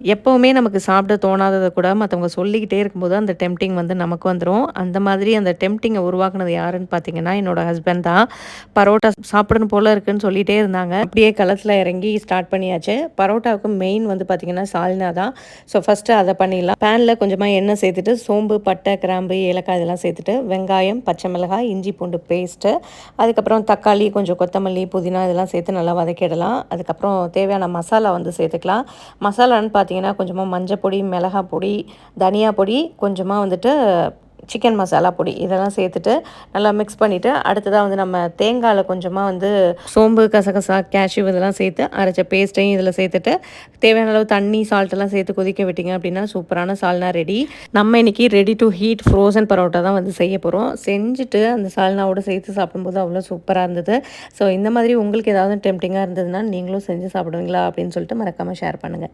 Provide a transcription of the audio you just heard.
எப்பவுமே நமக்கு சாப்பிட தோணாதத கூட மத்தவங்க சொல்லிக்கிட்டே இருக்கும்போது, அந்த டெம்ப்டிங் வந்து நமக்கு வந்துரும். அந்த மாதிரி அந்த டெம்ப்டிங்க உருவாக்குனது யாருன்னு பார்த்தீங்கன்னா, என்னோட ஹஸ்பண்ட் தான். பரோட்டா சாப்பிடணும் போல இருக்குன்னு சொல்லிட்டே இருந்தாங்க. அப்படியே களத்துல இறங்கி ஸ்டார்ட் பண்ணியாச்சு. பரோட்டாவுக்கு மெயின் வந்து பார்த்தீங்கன்னா, சால்னா தான். ஸோ ஃபர்ஸ்ட்டு அத பண்ணிடலாம். பேன்ல கொஞ்சமா எண்ணெய் சேர்த்துட்டு, சோம்பு, பட்டை, கிராம்பு, ஏலக்காய் இதெல்லாம் சேர்த்துட்டு, வெங்காயம், பச்சை மிளகாய், இஞ்சி பூண்டு பேஸ்ட்டு, அதுக்கப்புறம் தக்காளி, கொஞ்சம் கொத்தமல்லி, புதினா இதெல்லாம் சேர்த்து நல்லா வதக்கிடலாம். அதுக்கப்புறம் தேவையான மசாலா வந்து சேர்த்துக்கலாம். மசாலான்னு பார்த்தீங்கன்னா, கொஞ்சமா மஞ்சள் பொடி, மிளகாய் பொடி, தனியா பொடி, கொஞ்சமா வந்துட்டு சிக்கன் மசாலா பொடி இதெல்லாம் சேர்த்துட்டு நல்லா மிக்ஸ் பண்ணிவிட்டு, அடுத்ததா வந்து நம்ம தேங்காய்ல கொஞ்சமா வந்து சோம்பு, கசகசா, கேஷ்யூ இதெல்லாம் சேர்த்து அரைச்ச பேஸ்ட்டையும் இதில சேர்த்துட்டு, தேவையான அளவு தண்ணி, சால்ட்டெல்லாம் சேர்த்து கொதிக்க விட்டீங்க அப்படின்னா, சூப்பரான சால்னா ரெடி. நம்ம இன்னைக்கு ready to heat frozen parotta தான் வந்து செய்ய போறோம். செஞ்சுட்டு அந்த சால்னாவோட சேர்த்து சாப்பிடும்போது அவ்வளோ சூப்பரா இருந்தது. ஸோ இந்த மாதிரி உங்களுக்கு ஏதாவது டெம்ப்டிங்கா இருந்ததுன்னா, நீங்களும் செஞ்சு சாப்பிடுவீங்களா? அப்படின்னு சொல்லிட்டு மறக்காம ஷேர் பண்ணுங்க.